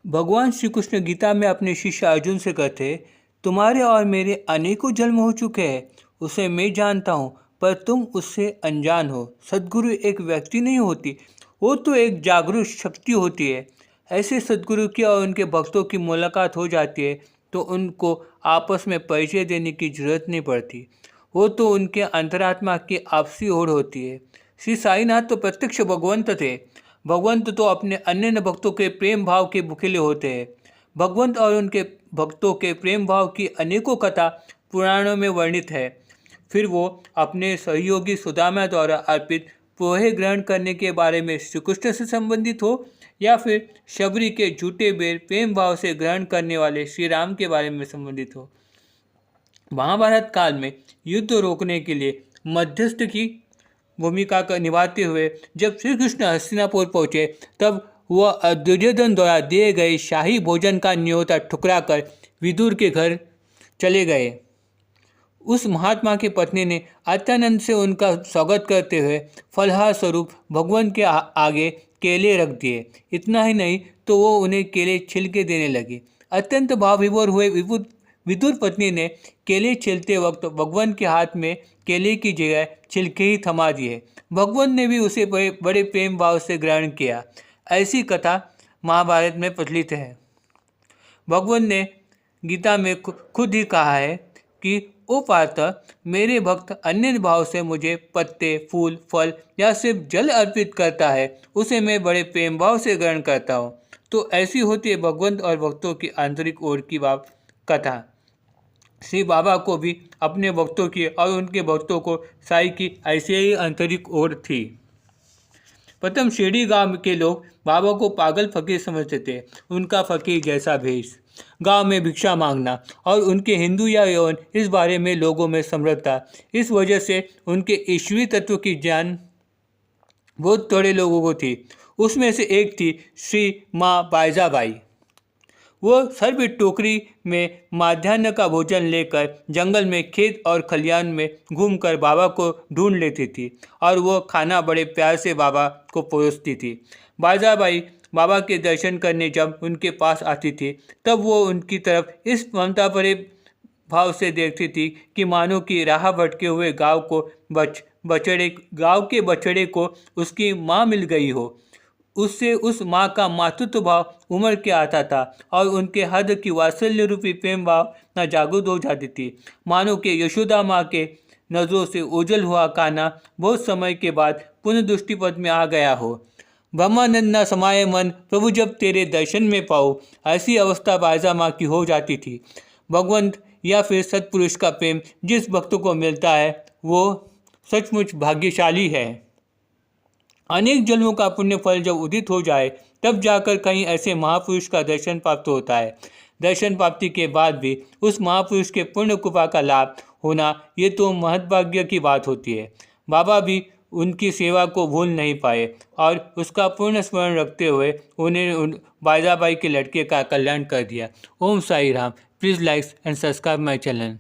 भगवान श्री कृष्ण गीता में अपने शिष्य अर्जुन से कहते, तुम्हारे और मेरे अनेकों जन्म हो चुके हैं, उसे मैं जानता हूँ, पर तुम उससे अनजान हो। सद्गुरु एक व्यक्ति नहीं होती, वो तो एक जागरूक शक्ति होती है। ऐसे सद्गुरु की और उनके भक्तों की मुलाकात हो जाती है तो उनको आपस में परिचय देने की जरूरत नहीं पड़ती। वो तो उनके अंतरात्मा की आपसी ओर होती है। श्री साईनाथ तो प्रत्यक्ष भगवंत थे। भगवंत तो अपने अन्य भक्तों के प्रेम भाव के भुखेले होते हैं। भगवंत और उनके भक्तों के प्रेम भाव की अनेकों कथा पुराणों में वर्णित है। फिर वो अपने सहयोगी सुदामा द्वारा अर्पित पोहे ग्रहण करने के बारे में श्री कृष्ण से संबंधित हो या फिर शबरी के झूठे बेर प्रेम भाव से ग्रहण करने वाले श्री राम के बारे में संबंधित हो। महाभारत काल में युद्ध रोकने के लिए मध्यस्थ की भूमिका का निभाते हुए जब श्री कृष्ण हस्तिनापुर पहुँचे तब वह दुर्योधन द्वारा दिए गए शाही भोजन का न्योता ठुकराकर विदुर के घर चले गए। उस महात्मा की पत्नी ने अत्यानंद से उनका स्वागत करते हुए फलहार स्वरूप भगवान के आगे केले रख दिए। इतना ही नहीं तो वो उन्हें केले छिलके देने लगी। अत्यंत भाव विभोर हुए विदुर पत्नी ने केले छिलते वक्त भगवान के हाथ में केले की जगह छिलके ही थमा दिए। भगवान ने भी उसे बड़े प्रेम भाव से ग्रहण किया। ऐसी कथा महाभारत में प्रचलित है। भगवान ने गीता में खुद ही कहा है कि ओ पार्थ, मेरे भक्त अन्य भाव से मुझे पत्ते, फूल, फल या सिर्फ जल अर्पित करता है, उसे मैं बड़े प्रेम भाव से ग्रहण करता हूँ। तो ऐसी होती है भगवंत और भक्तों की आंतरिक ओर की कथा। श्री बाबा को भी अपने भक्तों की और उनके भक्तों को साई की ऐसी ही आंतरिक ओर थी। प्रथम शिरडी गांव के लोग बाबा को पागल फकीर समझते थे। उनका फकीर जैसा भेष, गांव में भिक्षा मांगना और उनके हिंदू या यौन, इस बारे में लोगों में समृद्धता। इस वजह से उनके ईश्वरीय तत्व की ज्ञान बहुत थोड़े लोगों को थी। उसमें से एक थी श्री माँ बायजाबाई। वो सर्व टोकरी में माध्यान्ह का भोजन लेकर जंगल में, खेत और खलियान में घूमकर बाबा को ढूंढ लेती थी और वो खाना बड़े प्यार से बाबा को परोसती थी। बाजाबाई बाबा के दर्शन करने जब उनके पास आती थी तब वो उनकी तरफ इस ममता भरे भाव से देखती थी कि मानो कि राह भटके हुए गांव के बछड़े को उसकी माँ मिल गई हो। उससे उस माँ का मातृत्व भाव उमड़ के आता था और उनके हद की वात्सल्य रूपी प्रेम भाव न जागृत हो जाती थी। मानो कि यशोदा माँ के नज़रों से ओझल हुआ कान्हा बहुत समय के बाद पुनः दृष्टिपथ में आ गया हो। ब्रह्मानंद न समाये मन, प्रभु जब तेरे दर्शन में पाओ, ऐसी अवस्था बायजा माँ की हो जाती थी। भगवंत या फिर सत्पुरुष का प्रेम जिस भक्त को मिलता है वो सचमुच भाग्यशाली है। अनेक जन्मों का पुण्य फल जब उदित हो जाए तब जाकर कहीं ऐसे महापुरुष का दर्शन प्राप्त होता है। दर्शन प्राप्ति के बाद भी उस महापुरुष के पूर्ण कृपा का लाभ होना, ये तो महत्भाग्य की बात होती है। बाबा भी उनकी सेवा को भूल नहीं पाए और उसका पूर्ण स्मरण रखते हुए उन्हें बायजाबाई के लड़के का कल्याण कर दिया। Om Sai Ram. Please like and subscribe my channel.